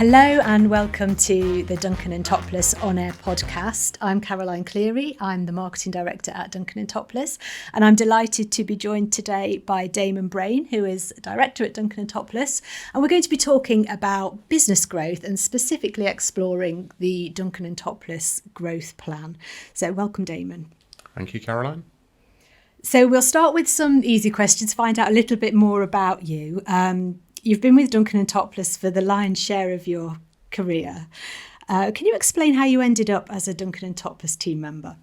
Hello and welcome to the Duncan Toplis On Air podcast. I'm Caroline Cleary. I'm the Marketing Director at Duncan Toplis, and I'm delighted to be joined today by Damon Brain, who is Director at Duncan Toplis, and we're going to be talking about business growth and specifically exploring the Duncan Toplis growth plan. So welcome, Damon. Thank you, Caroline. So we'll start with some easy questions, find out a little bit more about you. You've been with Duncan Toplis for the lion's share of your career. Can you explain how you ended up as a Duncan Toplis team member?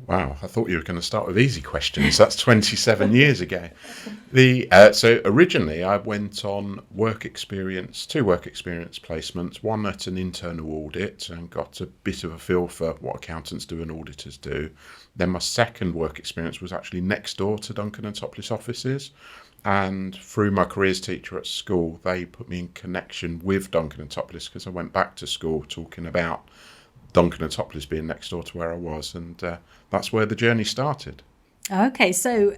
Wow, I thought you were going to start with easy questions. That's 27 years ago. So originally I went on two work experience placements, one at an internal audit and got a bit of a feel for what accountants do and auditors do. Then my second work experience was actually next door to Duncan Toplis offices. And through my careers teacher at school, they put me in connection with Duncan Toplis because I went back to school talking about Duncan Toplis being next door to where I was. And that's where the journey started. Okay, so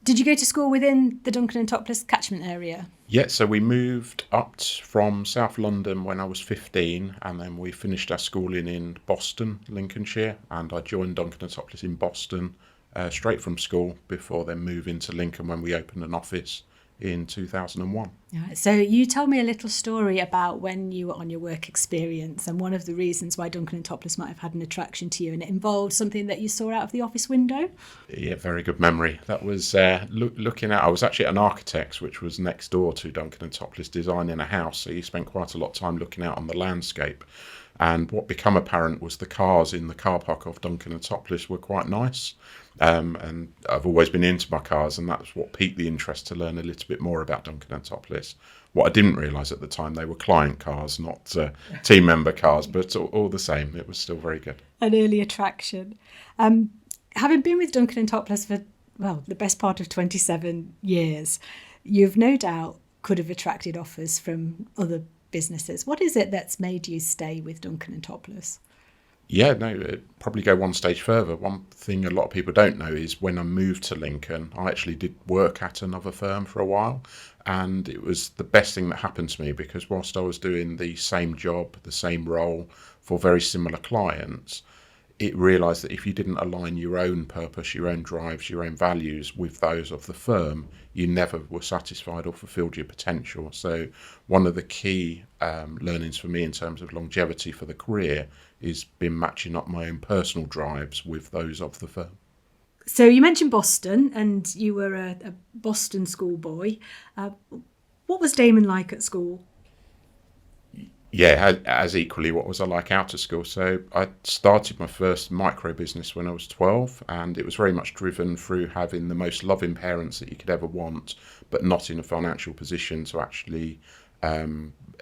did you go to school within the Duncan Toplis catchment area? Yeah, so we moved up from South London when I was 15, and then we finished our schooling in Boston, Lincolnshire, and I joined Duncan Toplis in Boston straight from school before then moving to Lincoln when we opened an office in 2001. Right, so you tell me a little story about when you were on your work experience and one of the reasons why Duncan Toplis might have had an attraction to you, and it involved something that you saw out of the office window. Yeah, very good memory. That was looking at, I was actually at an architect's which was next door to Duncan Toplis designing a house, so you spent quite a lot of time looking out on the landscape. And what became apparent was the cars in the car park of Duncan Toplis were quite nice. And I've always been into my cars, and that's what piqued the interest to learn a little bit more about Duncan Toplis. What I didn't realise at the time, they were client cars, not team member cars, but all the same, it was still very good. An early attraction. Having been with Duncan Toplis for, the best part of 27 years, you've no doubt could have attracted offers from other businesses. What is it that's made you stay with Duncan Toplis? Yeah, no, it'd probably go one stage further. One thing a lot of people don't know is when I moved to Lincoln, I actually did work at another firm for a while, and it was the best thing that happened to me because whilst I was doing the same job, the same role for very similar clients, it realised that if you didn't align your own purpose, your own drives, your own values with those of the firm, you never were satisfied or fulfilled your potential. So one of the key learnings for me in terms of longevity for the career is been matching up my own personal drives with those of the firm. So you mentioned Boston, and you were a Boston schoolboy. What was Damon like at school? Yeah, as equally, what was I like out of school? So I started my first micro business when I was 12, and it was very much driven through having the most loving parents that you could ever want, but not in a financial position to actually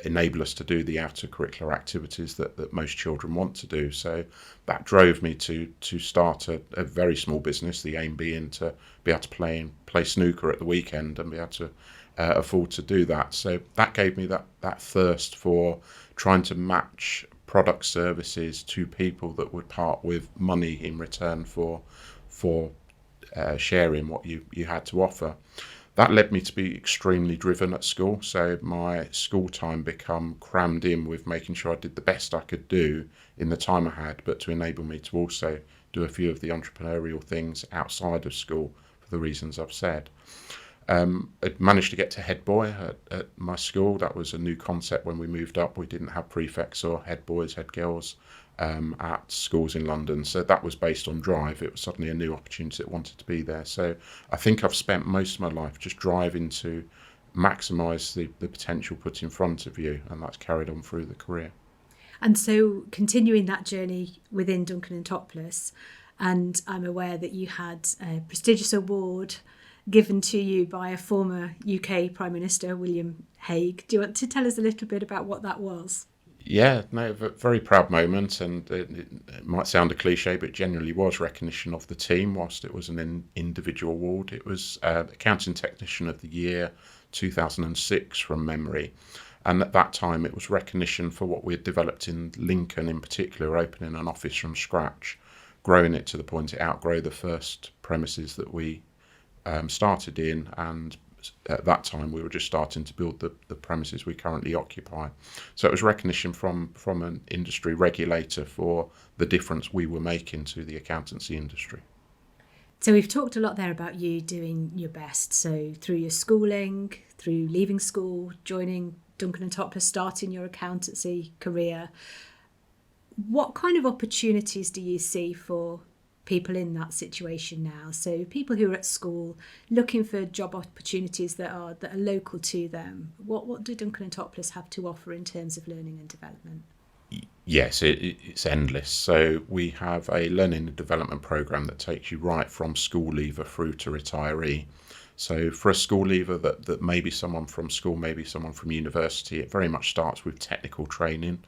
enable us to do the outer curricular activities that most children want to do. So that drove me to start a very small business, the aim being to be able to play snooker at the weekend and be able to afford to do that. So that gave me that thirst for trying to match product services to people that would part with money in return for sharing what you had to offer. That led me to be extremely driven at school. So my school time became crammed in with making sure I did the best I could do in the time I had, but to enable me to also do a few of the entrepreneurial things outside of school for the reasons I've said. I managed to get to head boy at my school. That was a new concept when we moved up. We didn't have prefects or head boys, head girls at schools in London. So that was based on drive. It was suddenly a new opportunity that wanted to be there. So I think I've spent most of my life just driving to maximise the potential put in front of you, and that's carried on through the career. And so continuing that journey within Duncan Toplis, and I'm aware that you had a prestigious award given to you by a former UK Prime Minister, William Hague. Do you want to tell us a little bit about what that was? Yeah, no, very proud moment, and it might sound a cliche, but generally was recognition of the team whilst it was an individual award. It was Accounting Technician of the Year 2006 from memory, and at that time it was recognition for what we had developed in Lincoln in particular, opening an office from scratch, growing it to the point it outgrew the first premises that we started in, and at that time we were just starting to build the premises we currently occupy. So it was recognition from an industry regulator for the difference we were making to the accountancy industry. So we've talked a lot there about you doing your best. So through your schooling, through leaving school, joining Duncan and Toplis, starting your accountancy career. What kind of opportunities do you see for people in that situation now? So people who are at school looking for job opportunities that are local to them. What do Duncan and Toplis have to offer in terms of learning and development? Yes, it's endless. So we have a learning and development program that takes you right from school leaver through to retiree. So for a school leaver that maybe someone from school, maybe someone from university, it very much starts with technical training.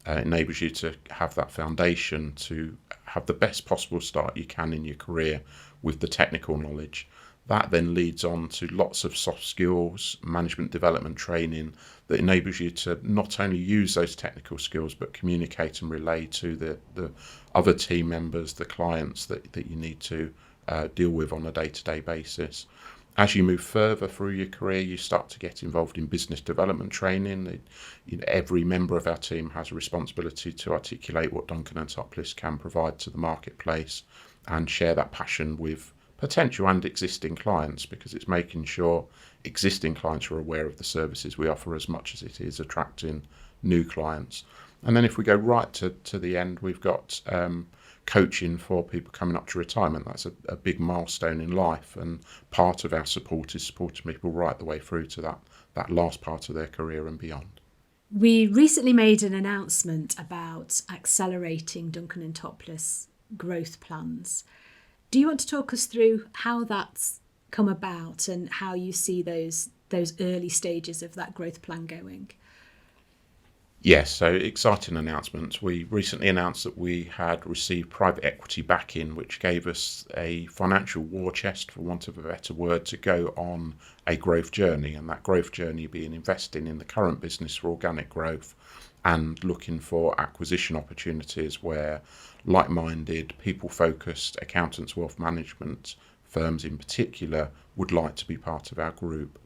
It enables you to have that foundation to have the best possible start you can in your career with the technical knowledge. That then leads on to lots of soft skills, management development training that enables you to not only use those technical skills, but communicate and relay to the other team members, the clients that you need to deal with on a day-to-day basis. As you move further through your career, you start to get involved in business development training. Every member of our team has a responsibility to articulate what Duncan and Toplis can provide to the marketplace and share that passion with potential and existing clients, because it's making sure existing clients are aware of the services we offer as much as it is attracting new clients. And then if we go right to the end, we've got coaching for people coming up to retirement. That's a big milestone in life, and part of our support is supporting people right the way through to that last part of their career and beyond. We recently made an announcement about accelerating Duncan and Toplis growth plans. Do you want to talk us through how that's come about and how you see those early stages of that growth plan going? Yes, so exciting announcements. We recently announced that we had received private equity backing, which gave us a financial war chest, for want of a better word, to go on a growth journey. And that growth journey being investing in the current business for organic growth and looking for acquisition opportunities where like-minded, people-focused accountants, wealth management firms in particular would like to be part of our group.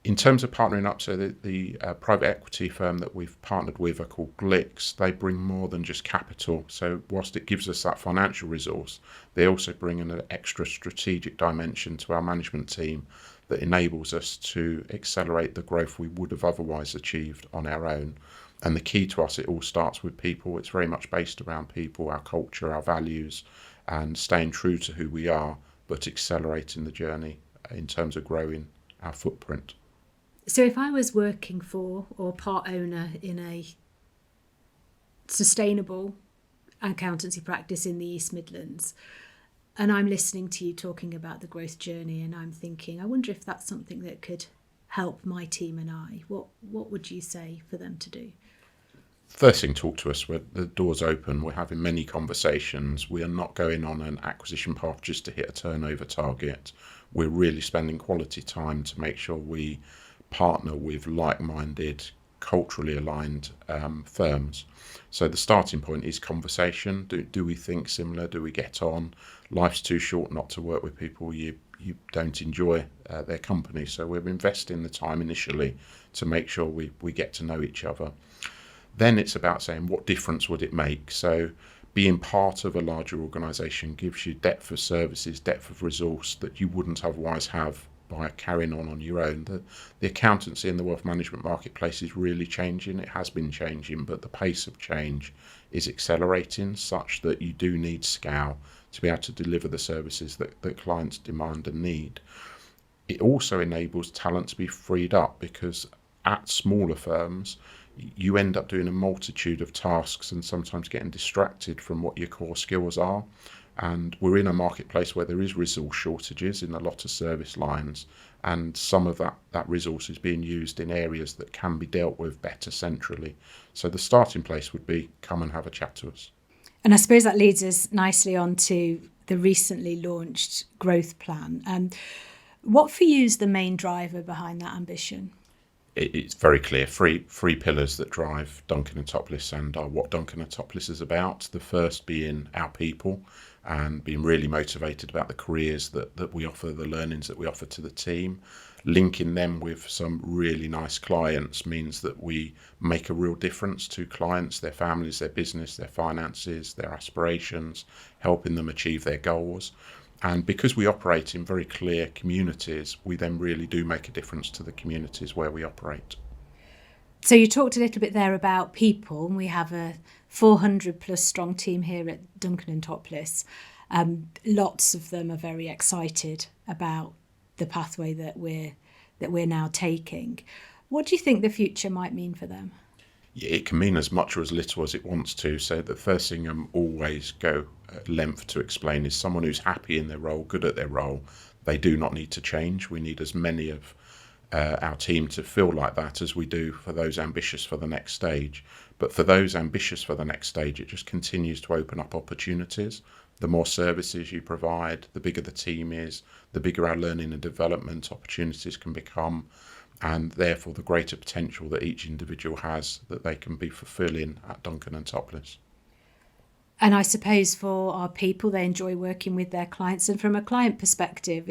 In terms of partnering up, so the private equity firm that we've partnered with are called Glicks. They bring more than just capital. So whilst it gives us that financial resource, they also bring in an extra strategic dimension to our management team that enables us to accelerate the growth we would have otherwise achieved on our own. And the key to us, it all starts with people. It's very much based around people, our culture, our values, and staying true to who we are, but accelerating the journey in terms of growing our footprint. So if I was working for or part owner in a sustainable accountancy practice in the East Midlands, and I'm listening to you talking about the growth journey, and I'm thinking, I wonder if that's something that could help my team and I, what would you say for them to do? First thing, talk to us. The door's open. We're having many conversations. We are not going on an acquisition path just to hit a turnover target. We're really spending quality time to make sure we partner with like-minded, culturally aligned firms. So the starting point is conversation. Do we think similar? Do we get on? Life's too short not to work with people you don't enjoy their company. So we're investing the time initially to make sure we get to know each other. Then it's about saying, what difference would it make? So being part of a larger organisation gives you depth of services, depth of resource that you wouldn't otherwise have by carrying on your own. The accountancy and the wealth management marketplace is really changing. It has been changing, but the pace of change is accelerating such that you do need scale to be able to deliver the services that clients demand and need. It also enables talent to be freed up, because at smaller firms, you end up doing a multitude of tasks and sometimes getting distracted from what your core skills are. And we're in a marketplace where there is resource shortages in a lot of service lines, and some of that resource is being used in areas that can be dealt with better centrally. So the starting place would be, come and have a chat to us. And I suppose that leads us nicely on to the recently launched growth plan. What for you is the main driver behind that ambition? It's very clear. Three pillars that drive Duncan and Toplis and are what Duncan and Toplis is about. The first being our people, and being really motivated about the careers that we offer, the learnings that we offer to the team. linking them with some really nice clients means that we make a real difference to clients, their families, their business, their finances, their aspirations, helping them achieve their goals. And because we operate in very clear communities, we then really do make a difference to the communities where we operate. So you talked a little bit there about people, and we have a 400 plus strong team here at Duncan Toplis. Lots of them are very excited about the pathway that we're now taking. What do you think the future might mean for them? Yeah, it can mean as much or as little as it wants to. So the first thing I always go at length to explain is someone who's happy in their role, good at their role, they do not need to change. We need as many of our team to feel like that as we do for those ambitious for the next stage. But for those ambitious for the next stage, it just continues to open up opportunities. The more services you provide, the bigger the team is, the bigger our learning and development opportunities can become, and therefore the greater potential that each individual has that they can be fulfilling at Duncan Toplis. And I suppose for our people, they enjoy working with their clients. And from a client perspective,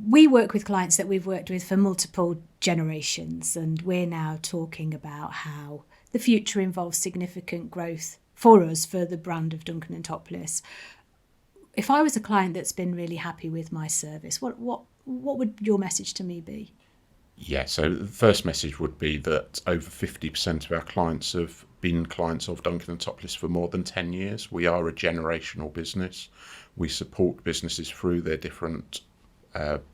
we work with clients that we've worked with for multiple generations, and we're now talking about how the future involves significant growth for us, for the brand of Duncan Toplis. If I was a client that's been really happy with my service, what would your message to me be? Yeah, so the first message would be that over 50% of our clients have been clients of Duncan Toplis for more than 10 years. We are a generational business. We support businesses through their different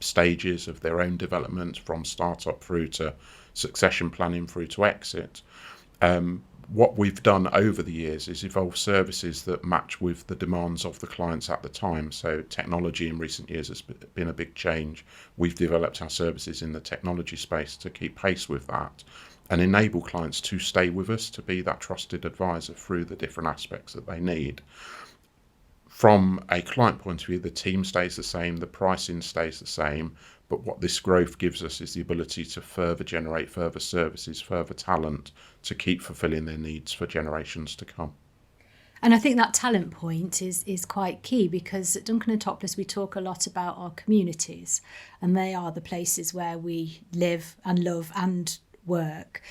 stages of their own development, from startup through to succession planning through to exit. What we've done over the years is evolve services that match with the demands of the clients at the time. So technology in recent years has been a big change. We've developed our services in the technology space to keep pace with that and enable clients to stay with us, to be that trusted advisor through the different aspects that they need. From a client point of view, the team stays the same, the pricing stays the same, but what this growth gives us is the ability to further generate further services, further talent, to keep fulfilling their needs for generations to come. And I think that talent point is quite key, because at Duncan Toplis we talk a lot about our communities, and they are the places where we live and love and work.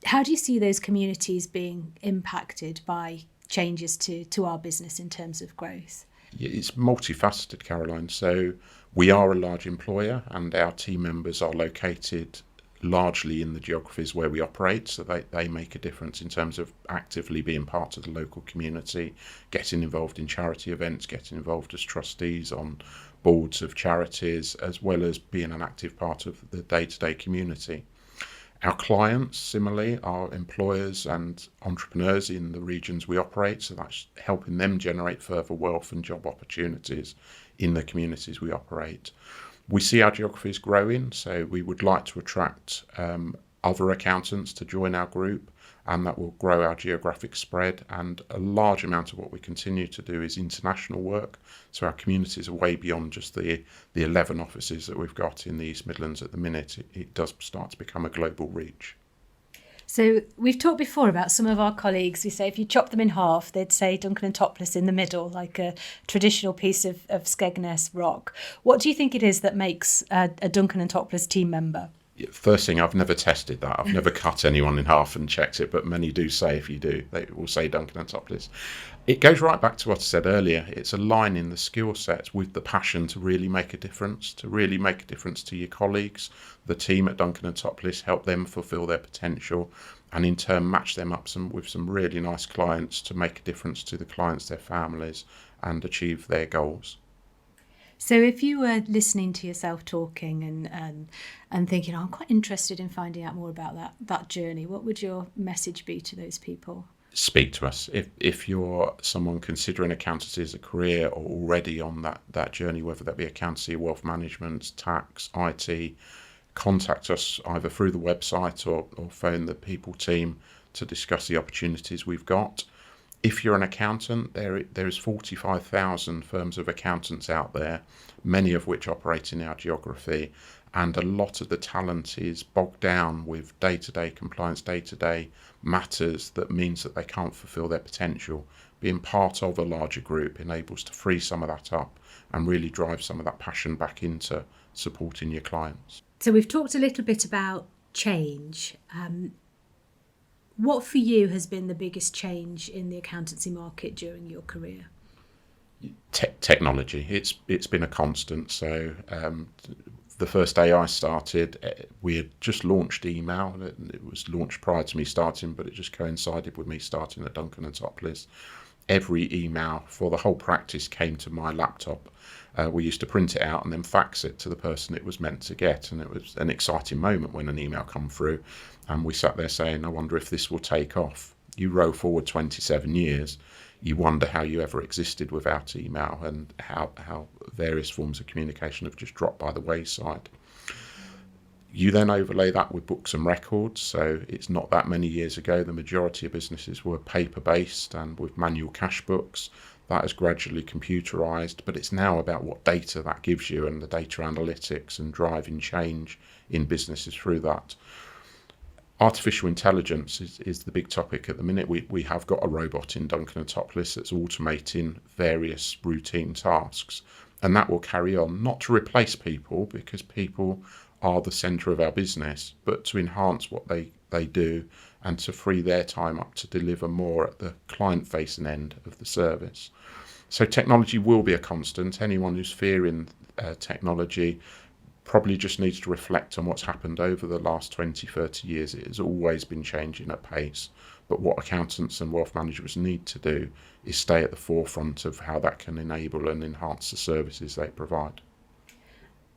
How do you see those communities being impacted by changes to our business in terms of growth? It's multifaceted, Caroline. So we are a large employer, and our team members are located largely in the geographies where we operate, so they make a difference in terms of actively being part of the local community, getting involved in charity events, getting involved as trustees on boards of charities, as well as being an active part of the day-to-day community. Our clients, similarly, are employers and entrepreneurs in the regions we operate, so that's helping them generate further wealth and job opportunities in the communities we operate. We see our geographies growing, so we would like to attract other accountants to join our group, and that will grow our geographic spread. And a large amount of what we continue to do is international work, so our communities are way beyond just the 11 offices that we've got in the East Midlands at the minute. It does start to become a global reach. So we've talked before about some of our colleagues. We say if you chop them in half, they'd say Duncan Toplis in the middle, like a traditional piece of Skegness rock. What do you think it is that makes a Duncan Toplis team member? First thing, I've never tested that. I've never cut anyone in half and checked it, but many do say if you do, they will say Duncan Toplis. It goes right back to what I said earlier. It's aligning the skill sets with the passion to really make a difference, to your colleagues. The team at Duncan Toplis, help them fulfil their potential, and in turn match them up with some really nice clients to make a difference to the clients, their families, and achieve their goals. So if you were listening to yourself talking and thinking, I'm quite interested in finding out more about that journey, what would your message be to those people? Speak to us. If you're someone considering accountancy as a career, or already on that journey, whether that be accountancy, wealth management, tax, IT, contact us either through the website or phone the people team to discuss the opportunities we've got. If you're an accountant, there is 45,000 firms of accountants out there, many of which operate in our geography, and a lot of the talent is bogged down with day-to-day compliance, day-to-day matters that means that they can't fulfil their potential. Being part of a larger group enables to free some of that up and really drive some of that passion back into supporting your clients. So we've talked a little bit about change. What for you has been the biggest change in the accountancy market during your career? Technology. It's been a constant. So the first day I started, we had just launched email. It was launched prior to me starting, but it just coincided with me starting at Duncan Toplis. Every email for the whole practice came to my laptop. We used to print it out and then fax it to the person it was meant to get, and it was an exciting moment when an email come through, and we sat there saying, I wonder if this will take off. You roll forward 27 years, you wonder how you ever existed without email, and how various forms of communication have just dropped by the wayside. You then overlay that with books and records. So it's not that many years ago, the majority of businesses were paper-based and with manual cash books. That has gradually computerized, but it's now about what data that gives you and the data analytics and driving change in businesses through that. Artificial intelligence is the big topic at the minute. We have got a robot in Duncan Toplis that's automating various routine tasks, and that will carry on, not to replace people, because people are the centre of our business, but to enhance what they do and to free their time up to deliver more at the client-facing end of the service. So technology will be a constant. Anyone who's fearing technology probably just needs to reflect on what's happened over the last 20, 30 years. It has always been changing at pace. But what accountants and wealth managers need to do is stay at the forefront of how that can enable and enhance the services they provide.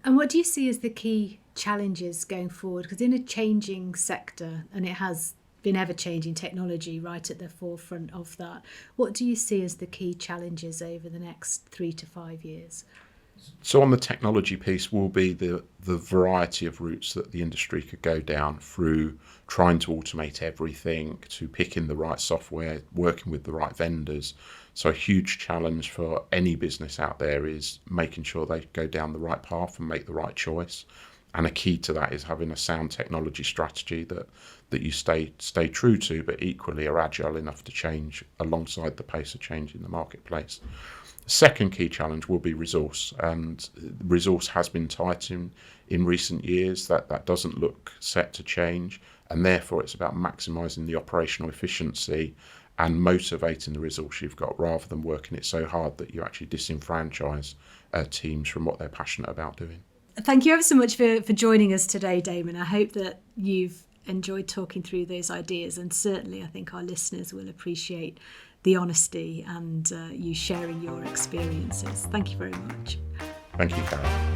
And what do you see as the key challenges going forward? Because in a changing sector, and it has been ever-changing, technology right at the forefront of that, what do you see as the key challenges over the next 3 to 5 years? So on the technology piece will be the variety of routes that the industry could go down, through trying to automate everything, to picking the right software, working with the right vendors. So a huge challenge for any business out there is making sure they go down the right path and make the right choice. And a key to that is having a sound technology strategy that you stay true to, but equally are agile enough to change alongside the pace of change in the marketplace. The second key challenge will be resource, and resource has been tight in recent years. That doesn't look set to change, and therefore it's about maximising the operational efficiency and motivating the resource you've got, rather than working it so hard that you actually disenfranchise teams from what they're passionate about doing. Thank you ever so much for joining us today, Damon. I hope that you've enjoyed talking through those ideas, and certainly I think our listeners will appreciate the honesty and you sharing your experiences. Thank you very much. Thank you, Carol.